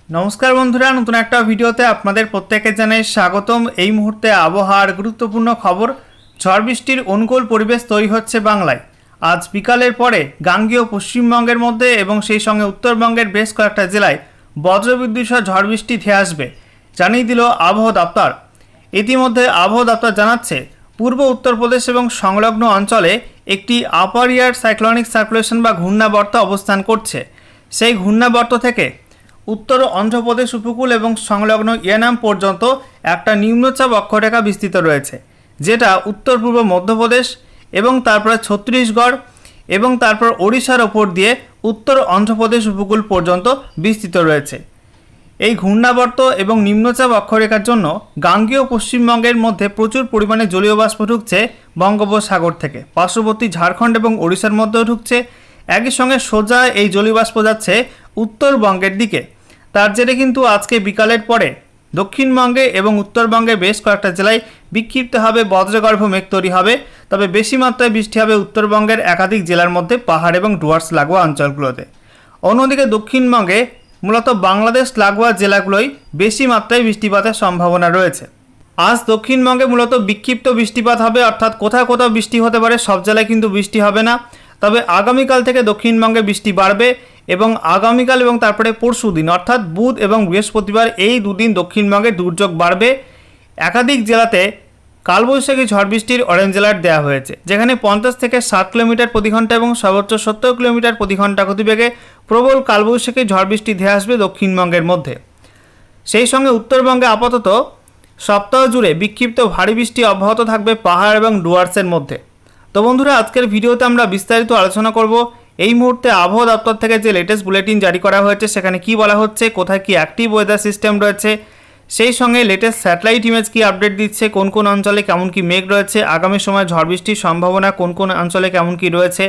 नमस्कार बंधुरा नतून एक भिडियोते आपनादेर प्रत्येके जानाई स्वागतम। এই মুহূর্তে আবহাওয়ার গুরুত্বপূর্ণ খবর। ঝড় বৃষ্টির অনুকূল পরিবেশ তৈরি হচ্ছে বাংলায়। আজ বিকালের পরে গাঙ্গেয় পশ্চিমবঙ্গের মধ্যে এবং সেই সঙ্গে উত্তরবঙ্গের বেশ কয়েকটা জেলায় বজ্রবিদ্যুৎ সহ ঝড় বৃষ্টি ধেয়ে আসবে জানিয়ে দিল আবহাওয়া দপ্তর। ইতিমধ্যে আবহাওয়া দপ্তর জানাচ্ছে পূর্ব উত্তরপ্রদেশ এবং সংলগ্ন অঞ্চলে একটি আপার এয়ার সাইক্লোনিক সার্কুলেশন বা ঘূর্ণাবর্ত অবস্থান করছে। সেই ঘূর্ণাবর্ত থেকে उत्तर অন্ধ্রপ্রদেশ উপকূল এবং সংলগ্ন ইয়ানাম পর্যন্ত একটা নিম্নচাপ অক্ষরেখা বিস্তৃত রয়েছে, যেটা উত্তর পূর্ব মধ্যপ্রদেশ এবং তারপরে ছত্তিশগড় এবং তারপর ওড়িশার ওপর দিয়ে উত্তর অন্ধ্রপ্রদেশ উপকূল পর্যন্ত বিস্তৃত রয়েছে। এই ঘূর্ণাবর্ত এবং নিম্নচাপ অক্ষরেখার জন্য গাঙ্গেয় পশ্চিমবঙ্গের মধ্যে প্রচুর পরিমাণে জলীয় বাষ্প ঢুকছে বঙ্গোপসাগর থেকে, পার্শ্ববর্তী ঝাড়খণ্ড এবং ওড়িশার মধ্যেও ঢুকছে। একই সঙ্গে সোজা এই জলীয় বাষ্প যাচ্ছে উত্তরবঙ্গের দিকে। তার জেরে কিন্তু আজকে বিকালের পরে দক্ষিণবঙ্গে এবং উত্তরবঙ্গে বেশ কয়েকটা জেলায় বিক্ষিপ্তভাবে বজ্রগর্ভ মেঘ তৈরি হবে। তবে বেশি মাত্রায় বৃষ্টি হবে উত্তরবঙ্গের একাধিক জেলার মধ্যে পাহাড় এবং ডুয়ার্স লাগোয়া অঞ্চলগুলোতে। অন্যদিকে দক্ষিণবঙ্গে মূলত বাংলাদেশ লাগোয়া জেলাগুলোই বেশি মাত্রায় বৃষ্টিপাতের সম্ভাবনা রয়েছে। আজ দক্ষিণবঙ্গে মূলত বিক্ষিপ্ত বৃষ্টিপাত হবে, অর্থাৎ কোথাও কোথাও বৃষ্টি হতে পারে, সব জেলায় কিন্তু বৃষ্টি হবে না। তবে আগামীকাল থেকে দক্ষিণবঙ্গে বৃষ্টি বাড়বে এবং আগামীকাল এবং তারপরে পরশু দিন অর্থাৎ বুধ এবং বৃহস্পতিবার এই দুদিন দক্ষিণবঙ্গে দুর্যোগ বাড়বে। একাধিক জেলাতে কালবৈশাখী ঝড় বৃষ্টির অরেঞ্জ অ্যালার্ট দেওয়া হয়েছে, যেখানে 50 থেকে 60 কিলোমিটার প্রতি ঘন্টা এবং সর্বোচ্চ 70 কিলোমিটার প্রতি ঘন্টা গতিবেগে প্রবল কালবৈশাখী ঝড় বৃষ্টি ধেয়ে আসবে দক্ষিণবঙ্গের মধ্যে। সেই সঙ্গে উত্তরবঙ্গে আপাতত সপ্তাহ জুড়ে বিক্ষিপ্ত ভারী বৃষ্টি অব্যাহত থাকবে পাহাড় এবং ডুয়ার্সের মধ্যে। তো বন্ধুরা, আজকের ভিডিওতে আমরা বিস্তারিত আলোচনা করব এই মুহূর্তে আবহাওয়া দপ্তর থেকে যে লেটেস্ট বুলেটিন জারি করা হয়েছে সেখানে কি বলা হচ্ছে, কোথায় কি অ্যাক্টিভ ওয়েদার সিস্টেম রয়েছে, সেই সঙ্গে লেটেস্ট স্যাটেলাইট ইমেজ কি আপডেট দিচ্ছে, কোন কোন অঞ্চলে কেমন কি মেঘ রয়েছে, আগামী সময় ঝড় বৃষ্টির সম্ভাবনা কোন কোন অঞ্চলে কেমন কি রয়েছে।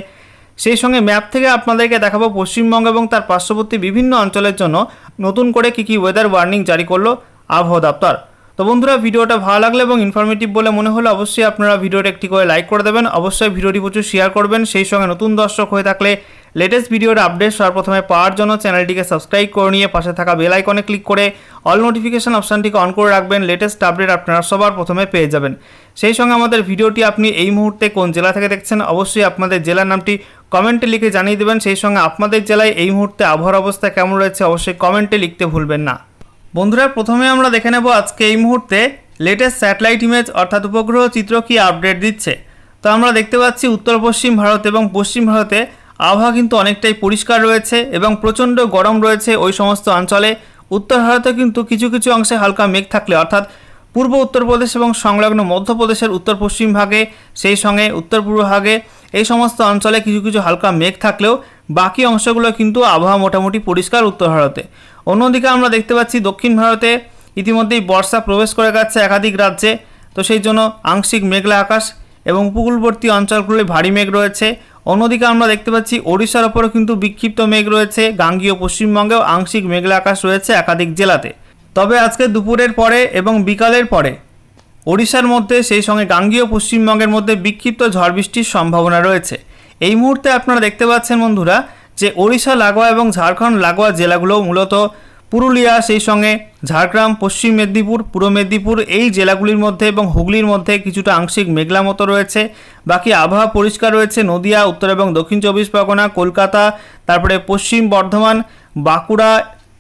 সেই সঙ্গে ম্যাপ থেকে আপনাদেরকে দেখাবো পশ্চিমবঙ্গ এবং তার পার্শ্ববর্তী বিভিন্ন অঞ্চলের জন্য নতুন করে কি কি ওয়েদার ওয়ার্নিং জারি করলো আবহাওয়া দপ্তর। তো বন্ধুরা, ভিডিওটা ভালো লাগলে এবং ইনফরমেটিভ বলে মনে হলে অবশ্যই আপনারা ভিডিওটা একটি করে লাইক করে দেবেন, অবশ্যই ভিডিওটি প্রচুর শেয়ার করবেন। সেই সঙ্গে নতুন দর্শক হয়ে থাকলে লেটেস্ট ভিডিওর আপডেট সর্বপ্রথমে পাওয়ার জন্য চ্যানেলটিকে সাবস্ক্রাইব করে নিয়ে পাশে থাকা বেল আইকনে ক্লিক করে অল নোটিফিকেশন অপশানটিকে অন করে রাখবেন। লেটেস্ট আপডেট আপনারা সবার প্রথমে পেয়ে যাবেন। সেই সঙ্গে আমাদের ভিডিওটি আপনি এই মুহূর্তে কোন জেলা থেকে দেখছেন অবশ্যই আপনাদের জেলার নামটি কমেন্টে লিখে জানিয়ে দেবেন। সেই সঙ্গে আপনাদের জেলায় এই মুহূর্তে আবহাওয়ার অবস্থা কেমন রয়েছে অবশ্যই কমেন্টে লিখতে ভুলবেন না। বন্ধুরা, প্রথমে আমরা দেখে নেব আজকে এই মুহূর্তে লেটেস্ট স্যাটেলাইট ইমেজ অর্থাৎ উপগ্রহ চিত্র কি আপডেট দিচ্ছে। তো আমরা দেখতে পাচ্ছি উত্তর পশ্চিম ভারত এবং পশ্চিম ভারতে আবহাওয়া কিন্তু অনেকটাই পরিষ্কার রয়েছে এবং প্রচণ্ড গরম রয়েছে ওই সমস্ত অঞ্চলে। উত্তর ভারতে কিন্তু কিছু কিছু অংশে হালকা মেঘ থাকলে অর্থাৎ পূর্ব উত্তরপ্রদেশ এবং সংলগ্ন মধ্যপ্রদেশের উত্তর পশ্চিম ভাগে, সেই সঙ্গে উত্তর পূর্ব ভাগে এই সমস্ত অঞ্চলে কিছু কিছু হালকা মেঘ থাকলেও বাকি অংশগুলো কিন্তু আবহাওয়া মোটামুটি পরিষ্কার উত্তর ভারতে। অন্যদিকে আমরা দেখতে পাচ্ছি দক্ষিণ ভারতে ইতিমধ্যেই বর্ষা প্রবেশ করে গেছে একাধিক রাজ্যে, তো সেই জন্য আংশিক মেঘলা আকাশ এবং উপকূলবর্তী অঞ্চলগুলোয় ভারী মেঘ রয়েছে। অন্যদিকে আমরা দেখতে পাচ্ছি ওড়িশার ওপরও কিন্তু বিক্ষিপ্ত মেঘ রয়েছে, গাঙ্গীয় পশ্চিমবঙ্গেও আংশিক মেঘলা আকাশ রয়েছে একাধিক জেলাতে। তবে আজকে দুপুরের পরে এবং বিকালের পরে ওড়িশার মধ্যে সেই সঙ্গে গাঙ্গীয় পশ্চিমবঙ্গের মধ্যে বিক্ষিপ্ত ঝড় বৃষ্টির সম্ভাবনা রয়েছে। এই মুহূর্তে আপনারা দেখতে পাচ্ছেন বন্ধুরা যে ওড়িশা লাগোয়া এবং ঝাড়খণ্ড লাগোয়া জেলাগুলো মূলত পুরুলিয়া, সেই সঙ্গে ঝাড়গ্রাম, পশ্চিম মেদিনীপুর, পূর্ব মেদিনীপুর এই জেলাগুলির মধ্যে এবং হুগলির মধ্যে কিছুটা আংশিক মেঘলা মতো রয়েছে। বাকি আবহাওয়া পরিষ্কার রয়েছে নদিয়া, উত্তর এবং দক্ষিণ 24 পরগনা, কলকাতা, তারপরে পশ্চিম বর্ধমান, বাঁকুড়া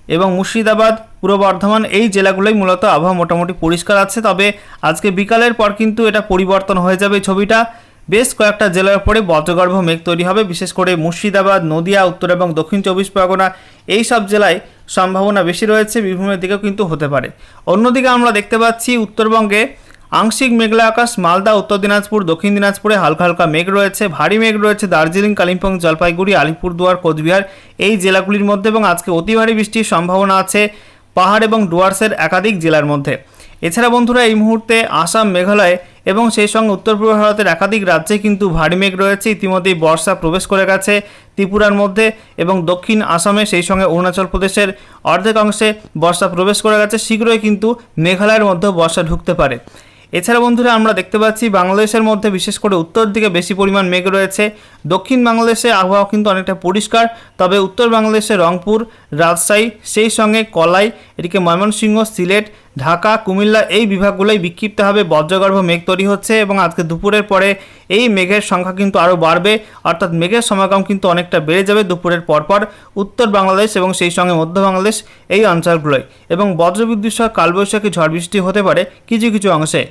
এবং মুর্শিদাবাদ, পূর্ব বর্ধমান এই জেলাগুলোই মূলত আবহাওয়া মোটামুটি পরিষ্কার আছে। তবে আজকে বিকালের পর কিন্তু এটা পরিবর্তন হয়ে যাবে ছবিটা। বেশ কয়েকটা জেলার উপরে বজ্রগর্ভ মেঘ তৈরি হবে, বিশেষ করে মুর্শিদাবাদ, নদিয়া, উত্তর এবং দক্ষিণ 24 পরগনা এই সব জেলায় সম্ভাবনা বেশি রয়েছে, বীরভূমের দিকেও কিন্তু হতে পারে। অন্যদিকে আমরা দেখতে পাচ্ছি উত্তরবঙ্গে আংশিক মেঘলা আকাশ, মালদা, উত্তর দিনাজপুর, দক্ষিণ দিনাজপুরে হালকা হালকা মেঘ রয়েছে, ভারী মেঘ রয়েছে দার্জিলিং, কালিম্পং, জলপাইগুড়ি, আলিপুরদুয়ার, কোচবিহার এই জেলাগুলির মধ্যে এবং আজকে অতি ভারী বৃষ্টির সম্ভাবনা আছে পাহাড় এবং ডুয়ার্সের একাধিক জেলার মধ্যে। এছাড়া বন্ধুরা এই মুহূর্তে আসাম, মেঘালয় এবং সেই সঙ্গে উত্তর পূর্ব ভারতের একাধিক রাজ্যে কিন্তু ভারী মেঘ রয়েছে। ইতিমধ্যেই বর্ষা প্রবেশ করে গেছে ত্রিপুরার মধ্যে এবং দক্ষিণ আসামে, সেই সঙ্গে অরুণাচল প্রদেশের অর্ধেক অংশে বর্ষা প্রবেশ করে গেছে। শীঘ্রই কিন্তু মেঘালয়ের মধ্যেও বর্ষা ঢুকতে পারে। এছাড়া বন্ধুরা আমরা দেখতে পাচ্ছি বাংলাদেশের মধ্যে বিশেষ করে উত্তর দিকে বেশি পরিমাণ মেঘ রয়েছে। দক্ষিণ বাংলাদেশে আবহাওয়া কিন্তু অনেকটা পরিষ্কার, তবে উত্তর বাংলাদেশে রংপুর, রাজশাহী, সেই সঙ্গে কলাই, এদিকে ময়মনসিংহ, সিলেট, ঢাকা, কুমিল্লা এই বিভাগগুলোই বিক্ষিপ্তভাবে বজ্রগর্ভ মেঘ তৈরি হচ্ছে এবং আজকে দুপুরের পরে এই মেঘের সংখ্যা কিন্তু আরও বাড়বে, অর্থাৎ মেঘের সমাগম কিন্তু অনেকটা বেড়ে যাবে দুপুরের পরপর উত্তর বাংলাদেশ এবং সেই সঙ্গে মধ্য বাংলাদেশ এই অঞ্চলগুলোয়, এবং বজ্রবিদ্যুৎ সহ কালবৈশাখী ঝড় বৃষ্টি হতে পারে কিছু কিছু অংশে।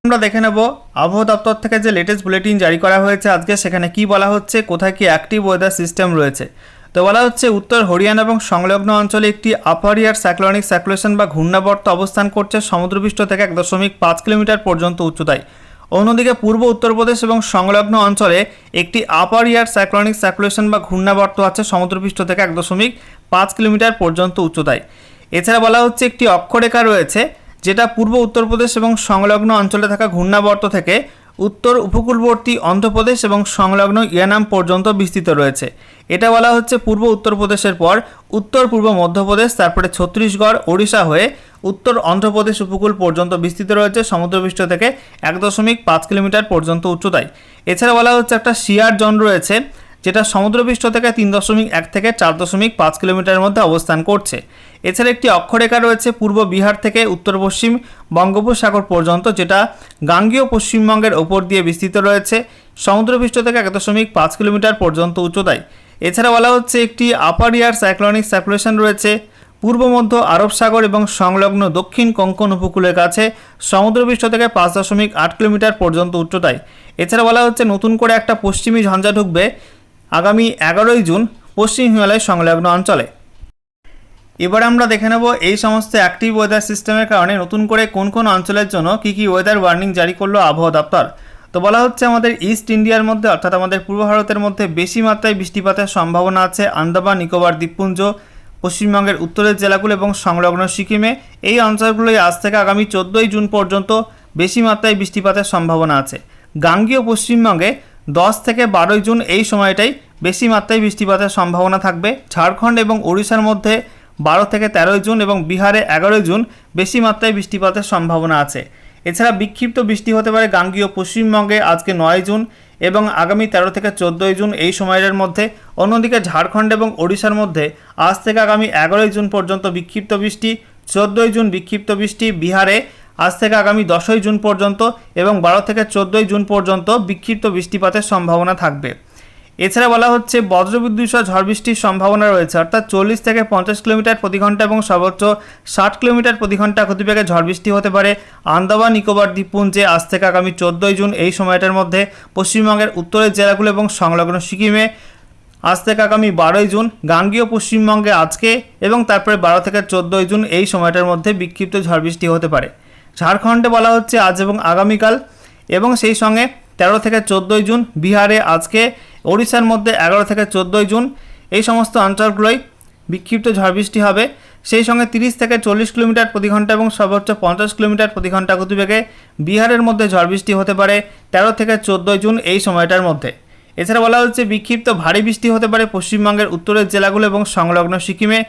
আমরা দেখে নেব আবহাওয়া দপ্তর থেকে যে লেটেস্ট বুলেটিন জারি করা হয়েছে আজকে, সেখানে কি বলা হচ্ছে, কোথায় কি অ্যাক্টিভ ওয়েদার সিস্টেম রয়েছে। তো বলা হচ্ছে উত্তর হরিয়ানা এবং সংলগ্ন অঞ্চলে একটি আপার এয়ার সাইক্লোনিক সার্কুলেশন বা ঘূর্ণাবর্ত অবস্থান করছে সমুদ্রপৃষ্ঠ থেকে 1.5 কিলোমিটার পর্যন্ত উচ্চতায়। অন্যদিকে পূর্ব উত্তরপ্রদেশ এবং সংলগ্ন অঞ্চলে একটি আপার এয়ার সাইক্লোনিক সার্কুলেশন বা ঘূর্ণাবর্ত আছে সমুদ্রপৃষ্ঠ থেকে 1.5 কিলোমিটার পর্যন্ত উচ্চতায়। এছাড়া বলা হচ্ছে একটি অক্ষরেখা রয়েছে যেটা পূর্ব উত্তরপ্রদেশ এবং সংলগ্ন অঞ্চলে থাকা ঘূর্ণাবর্ত থেকে উত্তর উপকূলবর্তী অন্ধ্রপ্রদেশ এবং সংলগ্ন ইয়ানাম পর্যন্ত বিস্তৃত রয়েছে। এটা বলা হচ্ছে পূর্ব উত্তরপ্রদেশের পর উত্তর পূর্ব মধ্যপ্রদেশ, তারপরে ছত্তিশগড়, ওড়িশা হয়ে উত্তর অন্ধ্রপ্রদেশ উপকূল পর্যন্ত বিস্তৃত রয়েছে সমুদ্রপৃষ্ঠ থেকে 1.5 কিলোমিটার পর্যন্ত উচ্চতায়। এছাড়া বলা হচ্ছে একটা শিয়ার জোন রয়েছে যেটা সমুদ্রপৃষ্ঠ থেকে 3.1 থেকে 4.5 কিলোমিটারের মধ্যে অবস্থান করছে। এছাড়া একটি অক্ষরেখা রয়েছে পূর্ব বিহার থেকে উত্তর পশ্চিম বঙ্গোপসাগর পর্যন্ত, যেটা গাঙ্গেয় পশ্চিমবঙ্গের ওপর দিয়ে বিস্তৃত রয়েছে সমুদ্রপৃষ্ঠ থেকে 1.5 কিলোমিটার পর্যন্ত উচ্চতায়। এছাড়া বলা হচ্ছে একটি আপার এয়ার সাইক্লোনিক সার্কুলেশন রয়েছে পূর্ব মধ্য আরব সাগর এবং সংলগ্ন দক্ষিণ কোঙ্কণ উপকূলের কাছে সমুদ্রপৃষ্ঠ থেকে 5.8 কিলোমিটার পর্যন্ত উচ্চতায়। এছাড়া বলা হচ্ছে নতুন করে একটা পশ্চিমী ঝঞ্ঝা ঢুকবে আগামী 11ই জুন পশ্চিম হিমালয় সংলগ্ন অঞ্চলে। এবার আমরা দেখে নেব এই সমস্ত অ্যাক্টিভ ওয়েদার সিস্টেমের কারণে নতুন করে কোন কোন অঞ্চলের জন্য কী কী ওয়েদার ওয়ার্নিং জারি করলো আবহাওয়া দপ্তর। তো বলা হচ্ছে আমাদের ইস্ট ইন্ডিয়ার মধ্যে অর্থাৎ আমাদের পূর্ব ভারতের মধ্যে বেশি মাত্রায় বৃষ্টিপাতের সম্ভাবনা আছে আন্দামান নিকোবর দ্বীপপুঞ্জ, পশ্চিমবঙ্গের উত্তরের জেলাগুলো এবং সংলগ্ন সিকিমে। এই অঞ্চলগুলোয় আজ থেকে আগামী 14ই জুন পর্যন্ত বেশি মাত্রায় বৃষ্টিপাতের সম্ভাবনা আছে। গাঙ্গেয় পশ্চিমবঙ্গে 10 থেকে 12ই জুন এই সময়টাই বেশি মাত্রায় বৃষ্টিপাতের সম্ভাবনা থাকবে। ঝাড়খণ্ড এবং ওড়িশার মধ্যে 12 থেকে 13ই জুন এবং বিহারে 11ই জুন বেশি মাত্রায় বৃষ্টিপাতের সম্ভাবনা আছে। এছাড়া বিক্ষিপ্ত বৃষ্টি হতে পারে গাঙ্গেয় পশ্চিমবঙ্গে আজকে 9 জুন এবং আগামী 13 থেকে 14ই জুন এই সময়ের মধ্যে। অন্যদিকে ঝাড়খণ্ড এবং ওড়িশার মধ্যে আজ থেকে আগামী 11ই জুন পর্যন্ত বিক্ষিপ্ত বৃষ্টি, 14ই জুন বিক্ষিপ্ত বৃষ্টি, বিহারে আজ থেকে আগামী 10ই জুন পর্যন্ত এবং 12 থেকে 14ই জুন পর্যন্ত বিক্ষিপ্ত বৃষ্টিপাতের সম্ভাবনা থাকবে। এছাড়া বলা হচ্ছে বজ্রবিদ্যুৎ সহ ঝড় বৃষ্টির সম্ভাবনা রয়েছে, অর্থাৎ 40 থেকে 50 কিলোমিটার প্রতি ঘন্টা এবং সর্বোচ্চ 60 কিলোমিটার প্রতি ঘন্টা গতিবেগে ঝড় বৃষ্টি হতে পারে আন্দামান নিকোবর দ্বীপপুঞ্জে আজ থেকে আগামী 14ই জুন এই সময়টার মধ্যে। পশ্চিমবঙ্গের উত্তরের জেলাগুলো এবং সংলগ্ন সিকিমে আজ থেকে আগামী 12ই জুন। গাঙ্গেয় পশ্চিমবঙ্গে আজকে এবং তারপরে 12 থেকে 14ই জুন এই সময়টার মধ্যে বিক্ষিপ্ত ঝড় বৃষ্টি হতে পারে। ঝাড়খণ্ডে বলা হচ্ছে আজ এবং আগামীকাল এবং সেই সঙ্গে 13 থেকে 14ই জুন। বিহারে আজকে, ওড়িশার মধ্যে 11 থেকে 14ই জুন এই সমস্ত অঞ্চলগুলোই বিক্ষিপ্ত ঝড় বৃষ্টি হবে। সেই সঙ্গে 30 থেকে 40 কিলোমিটার প্রতি ঘন্টা এবং সর্বোচ্চ 50 কিলোমিটার প্রতি ঘন্টা গতিবেগে বিহারের মধ্যে ঝড় বৃষ্টি হতে পারে 13 থেকে 14ই জুন এই সময়টার মধ্যে। এছাড়া বলা হচ্ছে বিক্ষিপ্ত ভারী বৃষ্টি হতে পারে পশ্চিমবঙ্গের উত্তরের জেলাগুলো এবং সংলগ্ন সিকিমে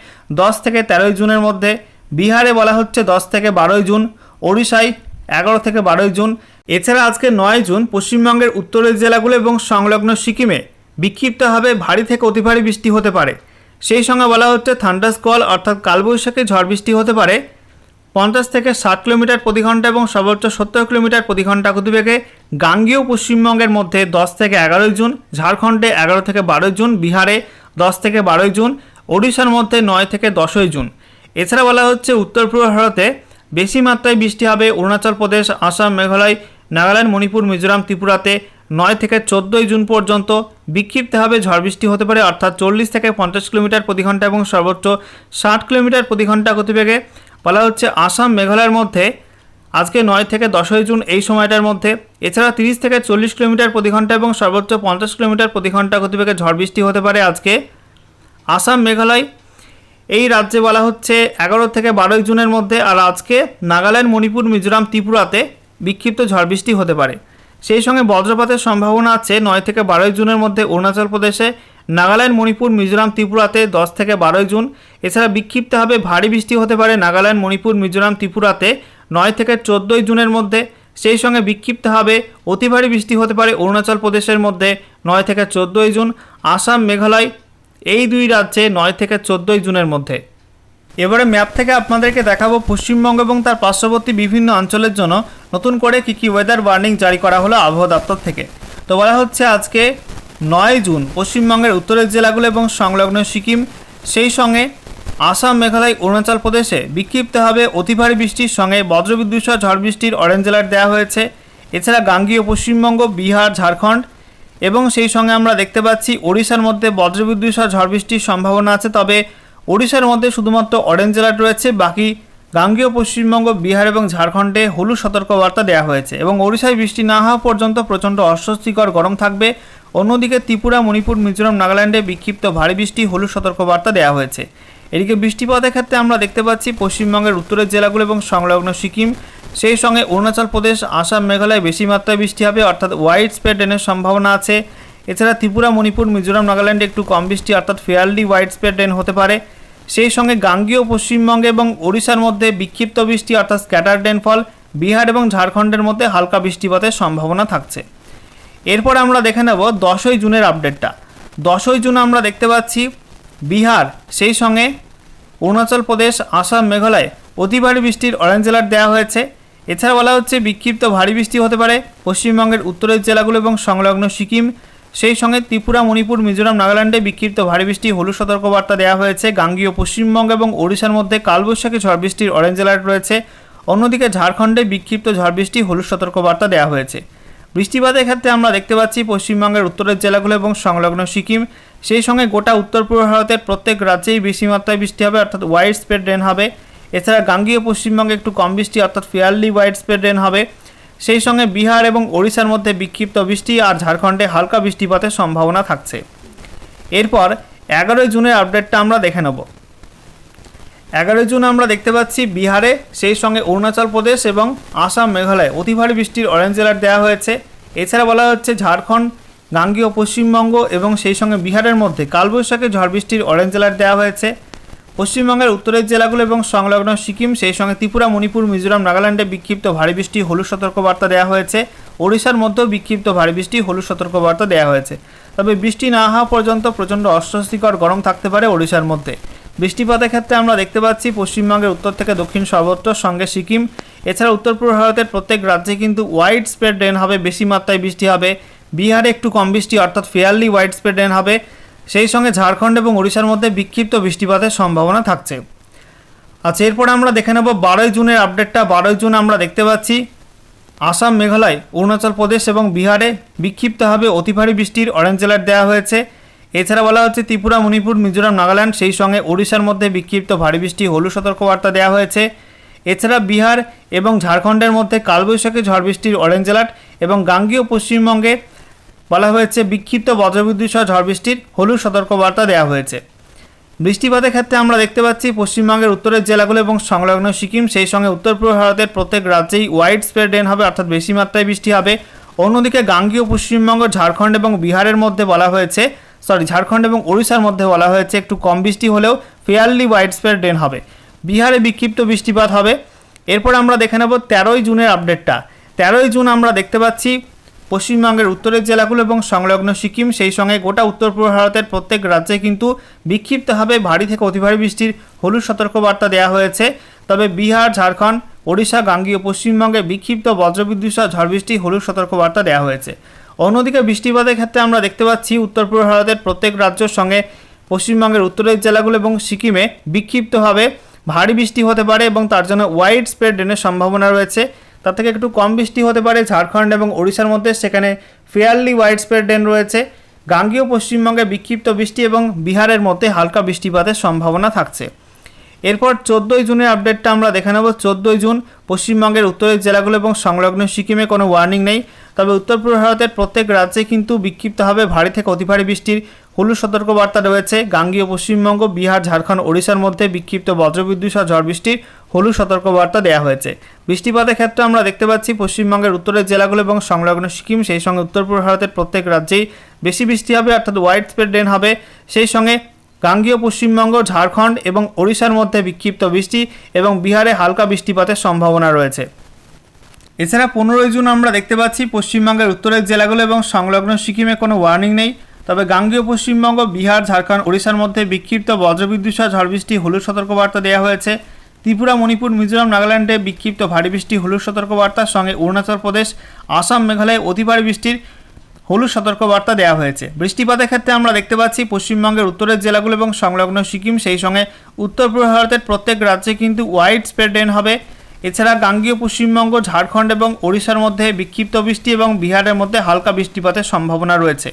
10 থেকে 13ই জুনের মধ্যে। বিহারে বলা হচ্ছে 10 থেকে 12ই জুন, ওড়িশায় 11 থেকে 12ই জুন। এছাড়া আজকে 9 জুন পশ্চিমবঙ্গের উত্তরের জেলাগুলো এবং সংলগ্ন সিকিমে বিক্ষিপ্তভাবে ভারী থেকে অতি ভারী বৃষ্টি হতে পারে। সেই সঙ্গে বলা হচ্ছে থান্ডারস্কল অর্থাৎ কালবৈশাখী ঝড় বৃষ্টি হতে পারে 50 থেকে 60 কিলোমিটার প্রতি ঘন্টা এবং সর্বোচ্চ 70 কিলোমিটার প্রতি ঘন্টা গতিবেগে গাঙ্গেয় পশ্চিমবঙ্গের মধ্যে 10 থেকে 11ই জুন, ঝাড়খণ্ডে 11 থেকে 12ই জুন, বিহারে 10 থেকে 12ই জুন, ওড়িশার মধ্যে 9 থেকে 10ই জুন। এছাড়া বলা হচ্ছে উত্তর পূর্ব ভারতে বেশি মাত্রায় বৃষ্টি হবে অরুণাচল প্রদেশ, আসাম, মেঘালয়, নাগাল্যান্ড, মণিপুর, মিজোরাম, ত্রিপুরাতে 9 থেকে 14ই জুন পর্যন্ত বিক্ষিপ্তভাবে ঝড় বৃষ্টি হতে পারে, অর্থাৎ 40 থেকে 50 কিলোমিটার প্রতি ঘন্টা এবং সর্বোচ্চ 60 কিলোমিটার প্রতি ঘন্টা গতিবেগে। বলা হচ্ছে আসাম, মেঘালয়ের মধ্যে আজকে 9 থেকে 10ই জুন এই সময়টার মধ্যে। এছাড়া 30 থেকে 40 কিলোমিটার প্রতি ঘন্টা এবং সর্বোচ্চ 50 কিলোমিটার প্রতি ঘন্টা গতিবেগে ঝড় বৃষ্টি হতে পারে আজকে আসাম, মেঘালয় এই রাজ্যে। বলা হচ্ছে 11 থেকে 12ই জুনের মধ্যে। আর আজকে নাগাল্যান্ড, মণিপুর, মিজোরাম, ত্রিপুরাতে বিক্ষিপ্ত ঝড় বৃষ্টি হতে পারে। সেই সঙ্গে বজ্রপাতের সম্ভাবনা আছে 9 থেকে 12ই জুনের মধ্যে অরুণাচল প্রদেশে, নাগাল্যান্ড, মণিপুর, মিজোরাম, ত্রিপুরাতে 10 থেকে 12ই জুন। এছাড়া বিক্ষিপ্তভাবে ভারী বৃষ্টি হতে পারে নাগাল্যান্ড, মণিপুর, মিজোরাম, ত্রিপুরাতে 9 থেকে 14 জুনের মধ্যে। সেই সঙ্গে বিক্ষিপ্তভাবে অতি ভারী বৃষ্টি হতে পারে অরুণাচল প্রদেশের মধ্যে 9 থেকে 14 জুন। আসাম, মেঘালয় এই দুই রাজ্যে 9 থেকে 14 জুনের মধ্যে। এবারে ম্যাপ থেকে আপনাদেরকে দেখাবো পশ্চিমবঙ্গ এবং তার পার্শ্ববর্তী বিভিন্ন অঞ্চলের জন্য নতুন করে কী ওয়েদার ওয়ার্নিং জারি করা হলো আবহাওয়া দপ্তর থেকে। তো বলা হচ্ছে আজকে 9 জুন পশ্চিমবঙ্গের উত্তরের জেলাগুলো এবং সংলগ্ন সিকিম, সেই সঙ্গে আসাম, মেঘালয়, অরুণাচল প্রদেশে বিক্ষিপ্তভাবে অতি ভারী বৃষ্টির সঙ্গে বজ্রবিদ্যুৎ সহ ঝড় বৃষ্টির অরেঞ্জ অ্যালার্ট দেওয়া হয়েছে। এছাড়া গাঙ্গেয় পশ্চিমবঙ্গ, বিহার, ঝাড়খণ্ড এবং সেই সঙ্গে আমরা দেখতে পাচ্ছি ওড়িশার মধ্যে বজ্রবিদ্যুৎ সহ ঝড় বৃষ্টির সম্ভাবনা আছে, তবে ওড়িশার মধ্যে শুধুমাত্র অরেঞ্জ অ্যালার্ট রয়েছে। বাকি গাঙ্গেয় পশ্চিমবঙ্গ, বিহার এবং ঝাড়খণ্ডে হলুদ সতর্কবার্তা দেওয়া হয়েছে এবং ওড়িশায় বৃষ্টি না হওয়া পর্যন্ত প্রচণ্ড অস্বস্তিকর গরম থাকবে। অন্যদিকে ত্রিপুরা, মণিপুর, মিজোরাম, নাগাল্যান্ডে বিক্ষিপ্ত ভারী বৃষ্টি হলুদ সতর্কবার্তা দেওয়া হয়েছে। এদিকে বৃষ্টিপাতের ক্ষেত্রে আমরা দেখতে পাচ্ছি পশ্চিমবঙ্গের উত্তরের জেলাগুলো এবং সংলগ্ন সিকিম, সেই সঙ্গে অরুণাচল প্রদেশ, আসাম, মেঘালয় বেশি মাত্রায় বৃষ্টি হবে, অর্থাৎ ওয়াইড স্প্রেড রেনের সম্ভাবনা আছে। এছাড়া ত্রিপুরা, মণিপুর, মিজোরাম, নাগাল্যান্ডে একটু কম বৃষ্টি অর্থাৎ ফেয়ারলি ওয়াইড স্প্রেড রেন হতে পারে। সেই সঙ্গে গাঙ্গেয় পশ্চিমবঙ্গে এবং ওড়িশার মধ্যে বিক্ষিপ্ত বৃষ্টি অর্থাৎ স্ক্যাটার রেনফল, বিহার এবং ঝাড়খণ্ডের মধ্যে হালকা বৃষ্টিপাতের সম্ভাবনা থাকছে। এরপর আমরা দেখে নেব 10ই জুনের আপডেটটা। 10ই জুন আমরা দেখতে পাচ্ছি বিহার, সেই সঙ্গে অরুণাচল প্রদেশ, আসাম, মেঘালয় অতি ভারী বৃষ্টির অরেঞ্জ অ্যালার্ট দেওয়া হয়েছে। এছাড়া বলা হচ্ছে বিক্ষিপ্ত ভারী বৃষ্টি হতে পারে পশ্চিমবঙ্গের উত্তরের জেলাগুলো এবং সংলগ্ন সিকিম, সেই সঙ্গে ত্রিপুরা, মণিপুর, মিজোরাম, নাগাল্যান্ডে বিক্ষিপ্ত ভারী বৃষ্টি হলুদ সতর্কবার্তা দেওয়া হয়েছে। গাঙ্গেয় পশ্চিমবঙ্গ এবং ওড়িশার মধ্যে কালবৈশাখী ঝড় বৃষ্টির অরেঞ্জ অ্যালার্ট রয়েছে। অন্যদিকে ঝাড়খণ্ডে বিক্ষিপ্ত ঝড় বৃষ্টি হলুদ সতর্কবার্তা দেওয়া হয়েছে। বৃষ্টিপাতের ক্ষেত্রে আমরা দেখতে পাচ্ছি পশ্চিমবঙ্গের উত্তরের জেলাগুলো এবং সংলগ্ন সিকিম, সেই সঙ্গে গোটা উত্তর পূর্ব ভারতের প্রত্যেক রাজ্যেই বেশি মাত্রায় বৃষ্টি হবে অর্থাৎ ওয়াইড স্প্রেড রেন হবে। এছাড়া গাঙ্গেয় পশ্চিমবঙ্গে একটু কম বৃষ্টি অর্থাৎ ফেয়ারলি ওয়াইড স্প্রেড রেন হবে। সেই সঙ্গে বিহার এবং ওড়িশার মধ্যে বিক্ষিপ্ত বৃষ্টি আর ঝাড়খণ্ডে হালকা বৃষ্টিপাতের সম্ভাবনা থাকছে। এরপর 11ই জুনের আপডেটটা আমরা দেখে নেব। 11ই জুন আমরা দেখতে পাচ্ছি বিহারে, সেই সঙ্গে অরুণাচল প্রদেশ এবং আসাম, মেঘালয় অতি ভারী বৃষ্টির অরেঞ্জ অ্যালার্ট দেওয়া হয়েছে। এছাড়া বলা হচ্ছে ঝাড়খণ্ড, গাঙ্গেয় পশ্চিমবঙ্গ এবং সেই সঙ্গে বিহারের মধ্যে কালবৈশাখী ঝড় বৃষ্টির অরেঞ্জ অ্যালার্ট দেওয়া হয়েছে। পশ্চিমবঙ্গের উত্তরের জেলাগুলো এবং সংলগ্ন সিকিম, সেই সঙ্গে ত্রিপুরা, মণিপুর, মিজোরাম, নাগাল্যান্ডে বিক্ষিপ্ত ভারী বৃষ্টি হলুদ সতর্কবার্তা দেওয়া হয়েছে। ওড়িশার মধ্যেও বিক্ষিপ্ত ভারী বৃষ্টি হলুদ সতর্কবার্তা দেওয়া হয়েছে, তবে বৃষ্টি না হওয়া পর্যন্ত প্রচণ্ড অস্বস্তিকর গরম থাকতে পারে ওড়িশার মধ্যে। বৃষ্টিপাতের ক্ষেত্রে আমরা দেখতে পাচ্ছি পশ্চিমবঙ্গের উত্তর থেকে দক্ষিণ সর্বত্র, সঙ্গে সিকিম। এছাড়া উত্তর পূর্ব ভারতের প্রত্যেক রাজ্যে কিন্তু ওয়াইড স্প্রেড রেন হবে, বেশি মাত্রায় বৃষ্টি হবে। বিহারে একটু কম বৃষ্টি অর্থাৎ ফেয়ারলি ওয়াইড স্প্রেড রেন হবে। সেই সঙ্গে ঝাড়খণ্ড এবং ওড়িশার মধ্যে বিক্ষিপ্ত বৃষ্টিপাতের সম্ভাবনা থাকছে। আচ্ছা, এরপর আমরা দেখে নেব 12ই জুনের আপডেটটা। 12ই জুন আমরা দেখতে পাচ্ছি আসাম, মেঘালয়, অরুণাচল প্রদেশ এবং বিহারে বিক্ষিপ্তভাবে অতি ভারী বৃষ্টির অরেঞ্জ অ্যালার্ট দেওয়া হয়েছে। এছাড়া বলা হচ্ছে ত্রিপুরা, মণিপুর, মিজোরাম, নাগাল্যান্ড সেই সঙ্গে ওড়িশার মধ্যে বিক্ষিপ্ত ভারী বৃষ্টি হলুদ সতর্কবার্তা দেওয়া হয়েছে। এছাড়া বিহার এবং ঝাড়খণ্ডের মধ্যে কালবৈশাখী ঝড় বৃষ্টির অরেঞ্জ অ্যালার্ট এবং গাঙ্গেয় পশ্চিমবঙ্গে বলা হয়েছে বিক্ষিপ্ত বজ্রবিদ্যুৎ সহ ঝড় বৃষ্টির হলুদ সতর্কবার্তা দেওয়া হয়েছে। বৃষ্টিপাতের ক্ষেত্রে আমরা দেখতে পাচ্ছি পশ্চিমবঙ্গের উত্তরের জেলাগুলো এবং সংলগ্ন সিকিম, সেই সঙ্গে উত্তর পূর্ব ভারতের প্রত্যেক রাজ্যেই ওয়াইড স্প্রেড রেন হবে অর্থাৎ বেশি মাত্রায় বৃষ্টি হবে। অন্যদিকে গাঙ্গেয় পশ্চিমবঙ্গ, ঝাড়খণ্ড এবং বিহারের মধ্যে বলা হয়েছে ঝাড়খণ্ড এবং ওড়িশার মধ্যে বলা হয়েছে একটু কম বৃষ্টি হলেও ফেয়ারলি ওয়াইড স্প্রেড রেন হবে। বিহারে বিক্ষিপ্ত বৃষ্টিপাত হবে। এরপর আমরা দেখে নেব 13ই জুনের আপডেটটা। 13ই জুন আমরা দেখতে পাচ্ছি পশ্চিমবঙ্গের উত্তরের জেলাগুলো এবং সংলগ্ন সিকিম, সেই সঙ্গে গোটা উত্তর পূর্ব ভারতের প্রত্যেক রাজ্যে কিন্তু বিক্ষিপ্তভাবে ভারী থেকে অতি ভারী বৃষ্টির হলুদ সতর্কবার্তা দেওয়া হয়েছে। তবে বিহার, ঝাড়খণ্ড, ওড়িশা, গাঙ্গেয় পশ্চিমবঙ্গে বিক্ষিপ্ত বজ্রবিদ্যুৎ সহ ঝড় বৃষ্টি হলুদ সতর্কবার্তা দেওয়া হয়েছে। অন্যদিকে বৃষ্টিপাতের ক্ষেত্রে আমরা দেখতে পাচ্ছি উত্তর পূর্ব ভারতের প্রত্যেক রাজ্যের সঙ্গে পশ্চিমবঙ্গের উত্তরের জেলাগুলো এবং সিকিমে বিক্ষিপ্তভাবে ভারী বৃষ্টি হতে পারে এবং তার জন্য ওয়াইড স্প্রেড রেনের সম্ভাবনা রয়েছে। তার থেকে একটু কম বৃষ্টি হতে পারে ঝাড়খণ্ড এবং ওড়িশার মধ্যে, সেখানে ফেয়ারলি ওয়াইড স্প্রেড রেন রয়েছে। গাঙ্গেয় পশ্চিমবঙ্গে বিক্ষিপ্ত বৃষ্টি এবং বিহারের মধ্যে হালকা বৃষ্টিপাতের সম্ভাবনা থাকছে। এরপর 14ই জুনের আপডেটটা আমরা দেখে নেব। 14ই জুন পশ্চিমবঙ্গের উত্তরের জেলাগুলো এবং সংলগ্ন সিকিমে কোনো ওয়ার্নিং নেই, তবে উত্তর পূর্ব ভারতের প্রত্যেক রাজ্যে কিন্তু বিক্ষিপ্তভাবে ভারী থেকে অতি ভারী বৃষ্টির হলুদ সতর্কবার্তা রয়েছে। গাঙ্গেয় পশ্চিমবঙ্গ, বিহার, ঝাড়খণ্ড, ওড়িশার মধ্যে বিক্ষিপ্ত বজ্রবিদ্যুৎ সহ ঝড় বৃষ্টির হলুদ সতর্কবার্তা দেওয়া হয়েছে। বৃষ্টিপাতের ক্ষেত্রে আমরা দেখতে পাচ্ছি পশ্চিমবঙ্গের উত্তরের জেলাগুলো এবং সংলগ্ন সিকিম, সেই সঙ্গে উত্তর পূর্ব ভারতের প্রত্যেক রাজ্যেই বেশি বৃষ্টি হবে অর্থাৎ ওয়াইড স্প্রেড রেন হবে। সেই সঙ্গে গাঙ্গেয় পশ্চিমবঙ্গ, ঝাড়খণ্ড এবং ওড়িশার মধ্যে বিক্ষিপ্ত বৃষ্টি এবং বিহারে হালকা বৃষ্টিপাতের সম্ভাবনা রয়েছে। এছাড়া 15ই জুন আমরা দেখতে পাচ্ছি পশ্চিমবঙ্গের উত্তরের জেলাগুলো এবং সংলগ্ন সিকিমে কোনো ওয়ার্নিং নেই, তবে গাঙ্গেয় পশ্চিমবঙ্গ, বিহার, ঝাড়খণ্ড, ওড়িশার মধ্যে বিক্ষিপ্ত বজ্রবিদ্যুৎ সহ ঝড় বৃষ্টি হলুদ সতর্কবার্তা দেওয়া হয়েছে। ত্রিপুরা, মণিপুর, মিজোরাম, নাগাল্যান্ডে বিক্ষিপ্ত ভারী বৃষ্টি হলুদ সতর্কবার্তার সঙ্গে অরুণাচল প্রদেশ, আসাম, মেঘালয়ে অতি ভারী বৃষ্টির হলুদ সতর্কবার্তা দেওয়া হয়েছে। বৃষ্টিপাতের ক্ষেত্রে আমরা দেখতে পাচ্ছি পশ্চিমবঙ্গের উত্তরের জেলাগুলো এবং সংলগ্ন সিকিম, সেই সঙ্গে উত্তর পূর্ব ভারতের প্রত্যেক রাজ্যে কিন্তু ওয়াইড স্প্রেড রেন হবে। এছাড়া গাঙ্গেয় পশ্চিমবঙ্গ, ঝাড়খণ্ড এবং ওড়িশার মধ্যে বিক্ষিপ্ত বৃষ্টি এবং বিহারের মধ্যে হালকা বৃষ্টিপাতের সম্ভাবনা রয়েছে।